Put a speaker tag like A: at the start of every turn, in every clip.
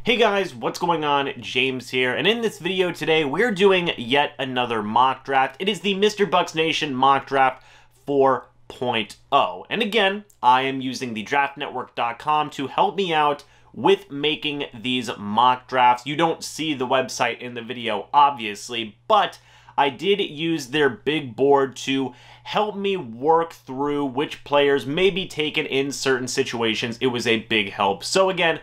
A: Hey guys, what's going on? James here, and in this video today, we're doing yet another mock draft. It is the Mr. Bucs Nation mock draft 4.0. And again, I am using the draftnetwork.com to help me out with making these mock drafts. You don't see the website in the video, obviously, but I did use their big board to help me work through which players may be taken in certain situations. It was a big help. So again,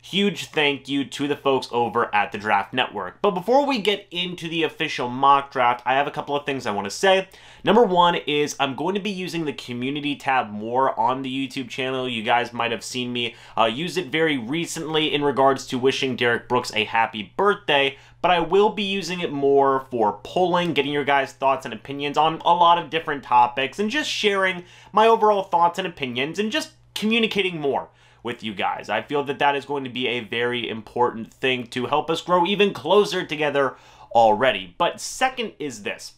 A: huge thank you to the folks over at the Draft Network. But before we get into the official mock draft, I have a couple of things I want to say. Number one is I'm going to be using the community tab more on the YouTube channel. You guys might have seen me use it very recently in regards to wishing Derek Brooks a happy birthday, but I will be using it more for polling, getting your guys' thoughts and opinions on a lot of different topics, and just sharing my overall thoughts and opinions, and just communicating more with you guys. I feel that that is going to be a very important thing to help us grow even closer together already. But second is this.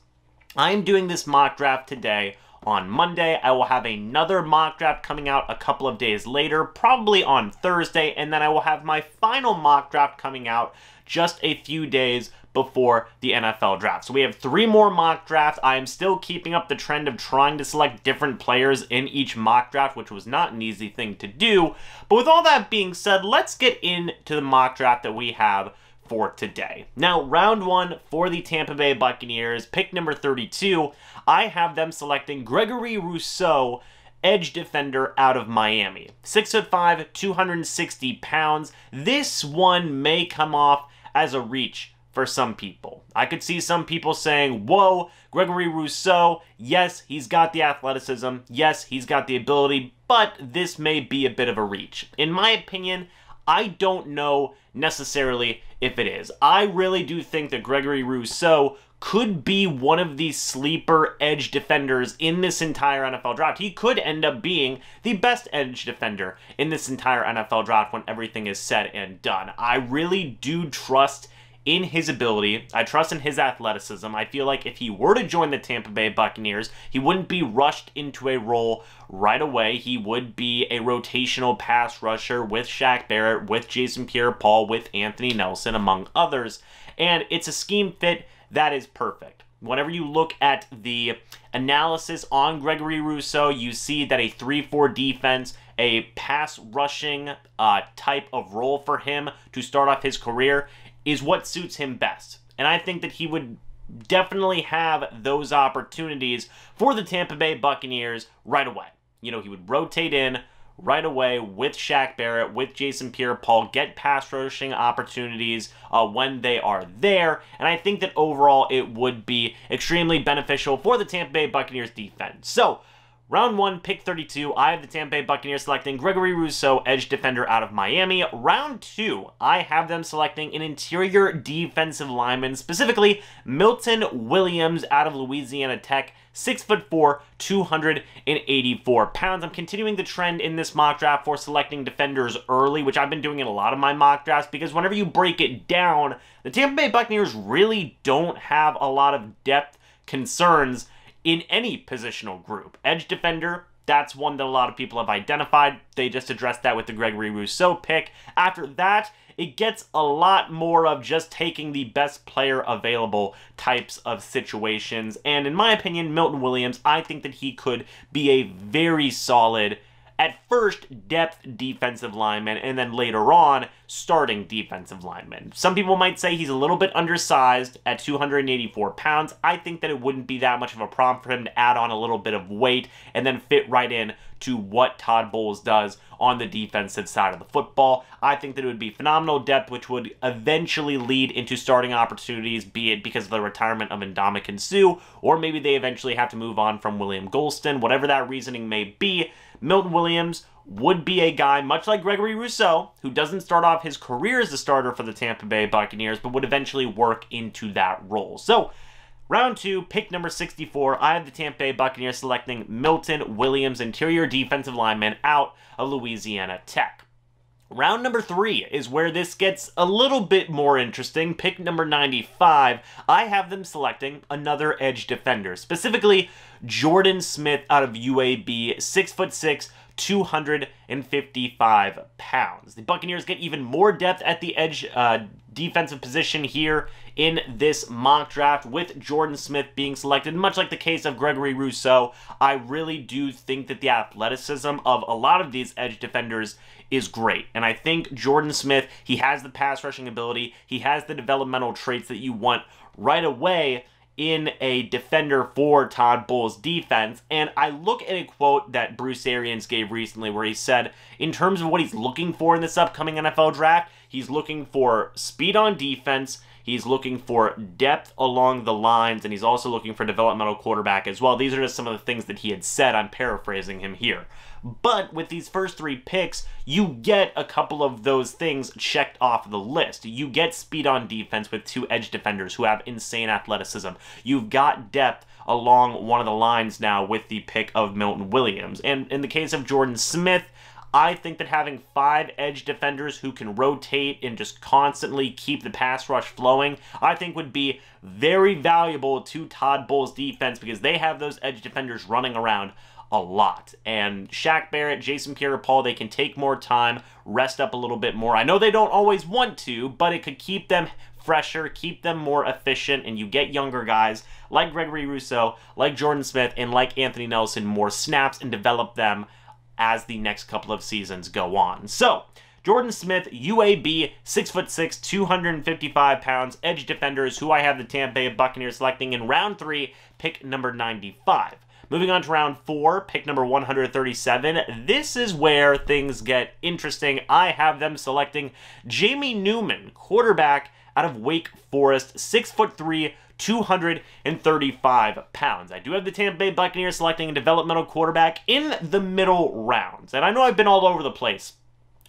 A: I am doing this mock draft today on Monday. I will have another mock draft coming out a couple of days later, probably on Thursday, and then I will have my final mock draft coming out just a few days before the NFL draft. So we have 3 more mock drafts. I am still keeping up the trend of trying to select different players in each mock draft, which was not an easy thing to do. But with all that being said, let's get into the mock draft that we have for today. Now, round 1 for the Tampa Bay Buccaneers, pick number 32, I have them selecting Gregory Rosseau, edge defender out of Miami. 6'5", 260 pounds. This one may come off as a reach for some people. I could see some people saying, whoa, Gregory Rosseau, yes, he's got the athleticism, yes, he's got the ability, but this may be a bit of a reach. In my opinion, I don't know necessarily if it is. I really do think that Gregory Rosseau could be one of the sleeper edge defenders in this entire NFL draft. He could end up being the best edge defender in this entire NFL draft when everything is said and done. I really do trust in his ability. I trust in his athleticism. I feel like if he were to join the Tampa Bay Buccaneers, he wouldn't be rushed into a role right away. He would be a rotational pass rusher with Shaq Barrett, with Jason Pierre-Paul, with Anthony Nelson, among others. And it's a scheme fit that is perfect. Whenever you look at the analysis on Gregory Rosseau, you see that a 3-4 defense, a pass rushing type of role for him to start off his career, is what suits him best. And I think that he would definitely have those opportunities for the Tampa Bay Buccaneers right away. You know, he would rotate in right away with Shaq Barrett, with Jason Pierre-Paul, get pass rushing opportunities when they are there. And I think that overall it would be extremely beneficial for the Tampa Bay Buccaneers defense. So, round 1, pick 32, I have the Tampa Bay Buccaneers selecting Gregory Rosseau, edge defender out of Miami. Round 2, I have them selecting an interior defensive lineman, specifically Milton Williams out of Louisiana Tech, 6'4", 284 pounds. I'm continuing the trend in this mock draft for selecting defenders early, which I've been doing in a lot of my mock drafts, because whenever you break it down, the Tampa Bay Buccaneers really don't have a lot of depth concerns in any positional group. Edge defender, that's one that a lot of people have identified. They just addressed that with the Gregory Rosseau pick. After that, it gets a lot more of just taking the best player available types of situations. And in my opinion, Milton Williams, I think that he could be a very solid, at first, depth defensive lineman, and then later on, starting defensive lineman. Some people might say he's a little bit undersized at 284 pounds. I think that it wouldn't be that much of a problem for him to add on a little bit of weight and then fit right in to what Todd Bowles does on the defensive side of the football. I think that it would be phenomenal depth, which would eventually lead into starting opportunities, be it because of the retirement of Ndamukong Suh, or maybe they eventually have to move on from William Golston. Whatever that reasoning may be, Milton Williams would be a guy, much like Gregory Rosseau, who doesn't start off his career as a starter for the Tampa Bay Buccaneers, but would eventually work into that role. So, round 2, pick number 64, I have the Tampa Bay Buccaneers selecting Milton Williams, interior defensive lineman out of Louisiana Tech. Round number 3 is where this gets a little bit more interesting. Pick number 95, I have them selecting another edge defender, specifically Jordan Smith out of UAB, 6'6", 255 pounds. The Buccaneers get even more depth at the edge defensive position here in this mock draft with Jordan Smith being selected. Much like the case of Gregory Rosseau, I really do think that the athleticism of a lot of these edge defenders is great. And I think Jordan Smith, he has the pass rushing ability, he has the developmental traits that you want right away in a defender for Todd Bowles' defense. And I look at a quote that Bruce Arians gave recently where he said, in terms of what he's looking for in this upcoming NFL draft, he's looking for speed on defense, he's looking for depth along the lines, and he's also looking for developmental quarterback as well. These are just some of the things that he had said. I'm paraphrasing him here. But with these first 3 picks, you get a couple of those things checked off the list. You get speed on defense with 2 edge defenders who have insane athleticism. You've got depth along one of the lines now with the pick of Milton Williams. And in the case of Jordan Smith, I think that having 5 edge defenders who can rotate and just constantly keep the pass rush flowing, I think would be very valuable to Todd Bowles' defense because they have those edge defenders running around a lot. And Shaq Barrett, Jason Pierre-Paul, they can take more time, rest up a little bit more. I know they don't always want to, but it could keep them fresher, keep them more efficient, and you get younger guys like Gregory Rosseau, like Jordan Smith, and like Anthony Nelson more snaps and develop them as the next couple of seasons go on. So, Jordan Smith, UAB, 6'6", 255 pounds, edge defenders, who I have the Tampa Bay Buccaneers selecting in round 3, pick number 95. Moving on to round 4, pick number 137. This is where things get interesting. I have them selecting Jamie Newman, quarterback out of Wake Forest, 6'3", 235 pounds. I do have the Tampa Bay Buccaneers selecting a developmental quarterback in the middle rounds. And I know I've been all over the place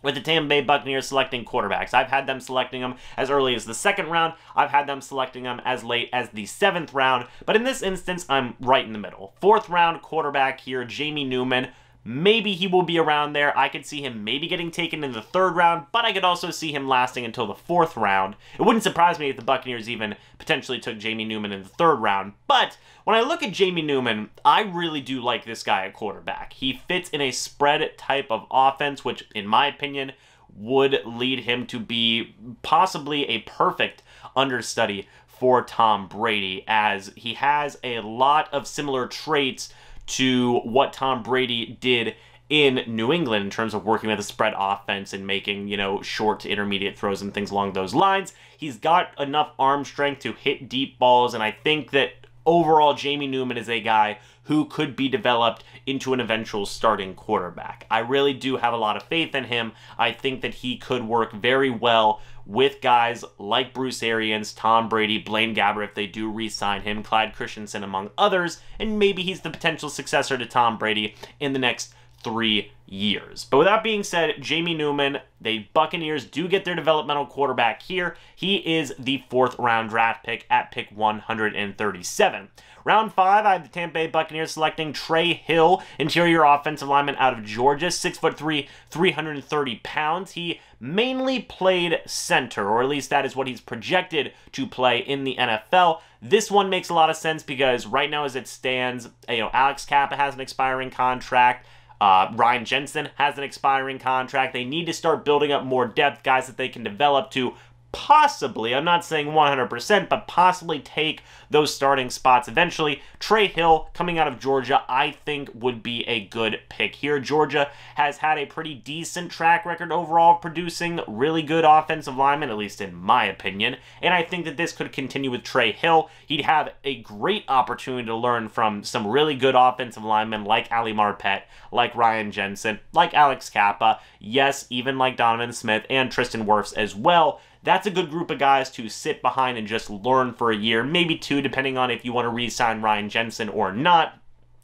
A: with the Tampa Bay Buccaneers selecting quarterbacks. I've had them selecting them as early as the 2nd round. I've had them selecting them as late as the 7th round. But in this instance, I'm right in the middle. 4th round quarterback here, Jamie Newman. Maybe he will be around there. I could see him maybe getting taken in the 3rd round, but I could also see him lasting until the 4th round. It wouldn't surprise me if the Buccaneers even potentially took Jamie Newman in the 3rd round. But when I look at Jamie Newman, I really do like this guy at quarterback. He fits in a spread type of offense, which in my opinion would lead him to be possibly a perfect understudy for Tom Brady, as he has a lot of similar traits to what Tom Brady did in New England in terms of working with a spread offense and making, short to intermediate throws and things along those lines. He's got enough arm strength to hit deep balls, and I think that overall Jamie Newman is a guy who could be developed into an eventual starting quarterback. I really do have a lot of faith in him. I think that he could work very well with guys like Bruce Arians, Tom Brady, Blaine Gabbert if they do re-sign him, Clyde Christensen among others, and maybe he's the potential successor to Tom Brady in the next 3 years. But with that being said, Jamie Newman, the Buccaneers do get their developmental quarterback here. He is the 4th round draft pick at pick 137. Round 5, I have the Tampa Bay Buccaneers selecting Trey Hill, interior offensive lineman out of Georgia, 6'3", 330 pounds. He mainly played center, or at least that is what he's projected to play in the NFL. This one makes a lot of sense because right now as it stands, Alex Kappa has an expiring contract. Ryan Jensen has an expiring contract. They need to start building up more depth, guys that they can develop to possibly, I'm not saying 100%, but possibly take those starting spots eventually. Trey Hill, coming out of Georgia, I think would be a good pick here. Georgia has had a pretty decent track record overall of producing really good offensive linemen, at least in my opinion, and I think that this could continue with Trey Hill. He'd have a great opportunity to learn from some really good offensive linemen like Ali Marpet, like Ryan Jensen, like Alex Kappa, yes, even like Donovan Smith and Tristan Wirfs as well. That's a good group of guys to sit behind and just learn for a year, maybe 2, depending on if you want to re-sign Ryan Jensen or not.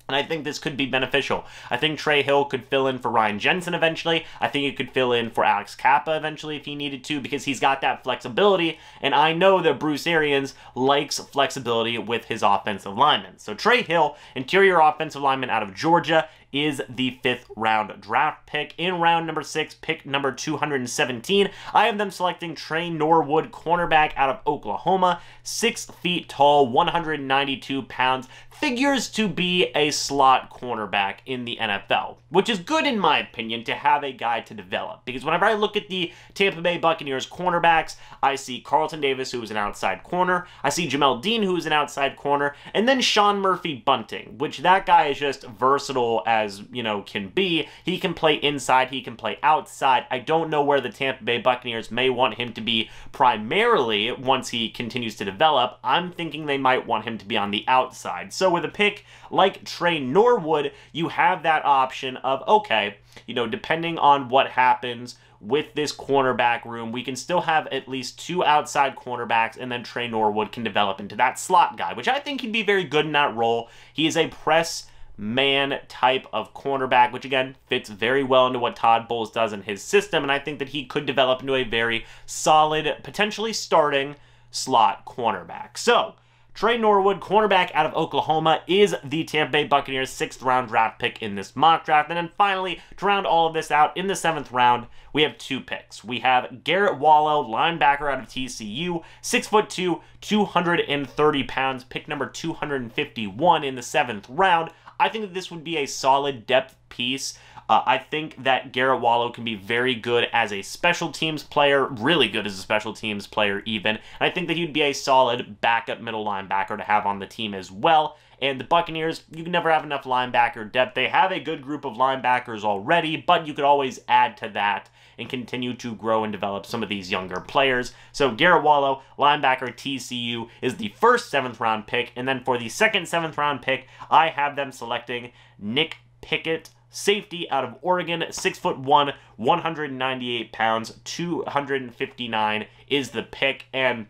A: And I think this could be beneficial. I think Trey Hill could fill in for Ryan Jensen eventually. I think he could fill in for Alex Kappa eventually if he needed to, because he's got that flexibility. And I know that Bruce Arians likes flexibility with his offensive linemen. So Trey Hill, interior offensive lineman out of Georgia, is the 5th round draft pick. In round number 6, pick number 217, I have them selecting Tre Norwood, cornerback out of Oklahoma, 6 feet tall, 192 pounds, figures to be a slot cornerback in the NFL, which is good in my opinion to have a guy to develop, because whenever I look at the Tampa Bay Buccaneers cornerbacks, I see Carlton Davis, who is an outside corner, I see Jamel Dean, who is an outside corner, and then Sean Murphy-Bunting, which that guy is just versatile as, you know, can be. He can play inside, he can play outside. I don't know where the Tampa Bay Buccaneers may want him to be primarily once he continues to develop. I'm thinking they might want him to be on the outside. So with a pick like Tre Norwood, you have that option of, okay, you know, depending on what happens with this cornerback room, we can still have at least 2 outside cornerbacks, and then Tre Norwood can develop into that slot guy, which I think he'd be very good in that role. He is a press man type of cornerback, which again fits very well into what Todd Bowles does in his system, and I think that he could develop into a very solid, potentially starting slot cornerback. So Tre Norwood, cornerback out of Oklahoma, is the Tampa Bay Buccaneers' 6th round draft pick in this mock draft. And then finally, to round all of this out, in the 7th round, we have 2 picks. We have Garrett Wallow, linebacker out of TCU, 6'2", 230 pounds, pick number 251 in the 7th round. I think that this would be a solid depth piece. I think that Garrett Wallow can be very good as a special teams player, really good as a special teams player even. And I think that he'd be a solid backup middle linebacker to have on the team as well. And the Buccaneers, you can never have enough linebacker depth. They have a good group of linebackers already, but you could always add to that and continue to grow and develop some of these younger players. So Garrett Wallow, linebacker, TCU, is the first 7th round pick. And then for the second 7th round pick, I have them selecting Nick Pickett, safety out of Oregon, 6'1", 198 pounds, 259 is the pick. And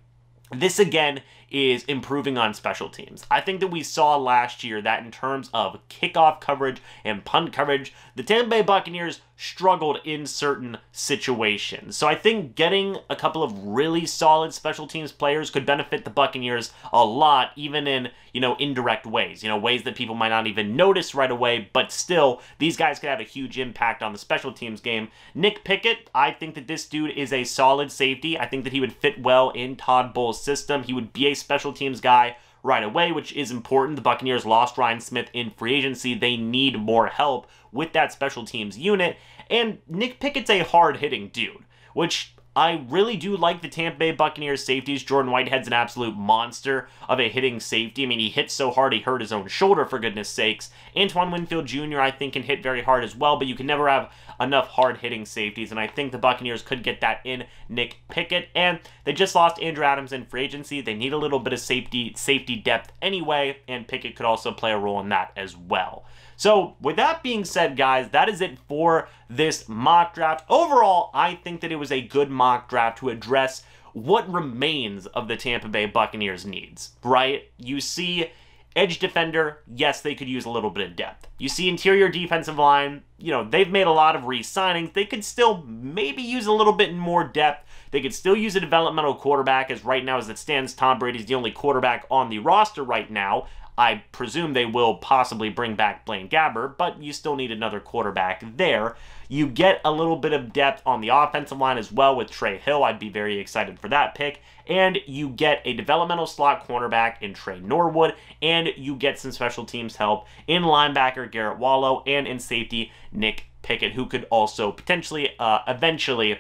A: this again is improving on special teams. I think that we saw last year that in terms of kickoff coverage and punt coverage, the Tampa Bay Buccaneers struggled in certain situations. So I think getting a couple of really solid special teams players could benefit the Buccaneers a lot, even in, you know, indirect ways, you know, ways that people might not even notice right away, but still, these guys could have a huge impact on the special teams game. Nick Pickett, I think that this dude is a solid safety. I think that he would fit well in Todd Bowles' system. He would be a special teams guy right away, which is important. The Buccaneers lost Ryan Smith in free agency. They need more help with that special teams unit. And Nick Pickett's a hard-hitting dude, which I really do like the Tampa Bay Buccaneers safeties. Jordan Whitehead's an absolute monster of a hitting safety. I mean, he hit so hard he hurt his own shoulder, for goodness sakes. Antoine Winfield Jr., I think, can hit very hard as well, but you can never have enough hard-hitting safeties, and I think the Buccaneers could get that in Nick Pickett. And they just lost Andrew Adams in free agency. They need a little bit of safety depth anyway, and Pickett could also play a role in that as well. So with that being said, guys, that is it for this mock draft. Overall, I think that it was a good mock draft to address what remains of the Tampa Bay Buccaneers needs, right? You see edge defender, yes, they could use a little bit of depth. You see interior defensive line, you know, they've made a lot of re-signings. They could still maybe use a little bit more depth. They could still use a developmental quarterback, as right now as it stands, Tom Brady's the only quarterback on the roster right now. I presume they will possibly bring back Blaine Gabbert, but you still need another quarterback there. You get a little bit of depth on the offensive line as well with Trey Hill. I'd be very excited for that pick. And you get a developmental slot cornerback in Tre Norwood, and you get some special teams help in linebacker Garrett Wallow and in safety Nick Pickett, who could also potentially eventually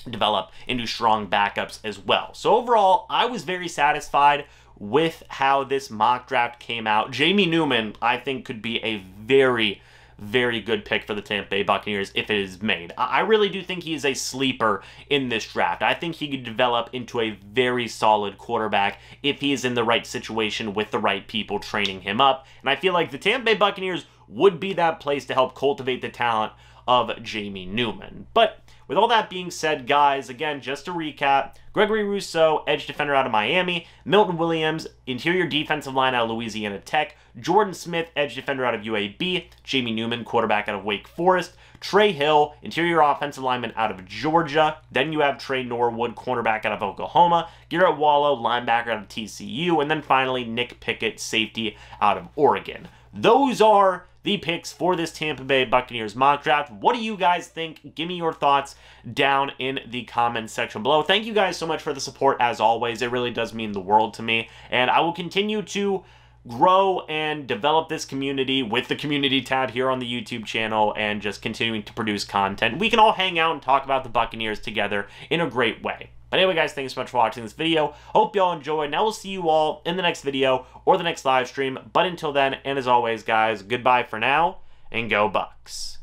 A: develop into strong backups as well. So overall, I was very satisfied with how this mock draft came out. Jamie Newman, I think, could be a very, very good pick for the Tampa Bay Buccaneers if it is made. I really do think he is a sleeper in this draft. I think he could develop into a very solid quarterback if he is in the right situation with the right people training him up. And I feel like the Tampa Bay Buccaneers would be that place to help cultivate the talent of Jamie Newman. But with all that being said, guys, again, just to recap, Gregory Rosseau, edge defender out of Miami, Milton Williams, interior defensive line out of Louisiana Tech, Jordan Smith, edge defender out of UAB, Jamie Newman, quarterback out of Wake Forest, Trey Hill, interior offensive lineman out of Georgia, then you have Tre Norwood, cornerback out of Oklahoma, Garrett Wallow, linebacker out of TCU, and then finally Nick Pickett, safety out of Oregon. those are the picks for this Tampa Bay Buccaneers mock draft. What do you guys think? Give me your thoughts down in the comments section below. Thank you guys so much for the support as always. It really does mean the world to me, and I will continue to grow and develop this community with the community tab here on the YouTube channel and just continuing to produce content. We can all hang out and talk about the Buccaneers together in a great way. But anyway, guys, thanks so much for watching this video. Hope y'all enjoyed. Now we'll see you all in the next video or the next live stream. But until then, and as always, guys, goodbye for now, and go Bucs.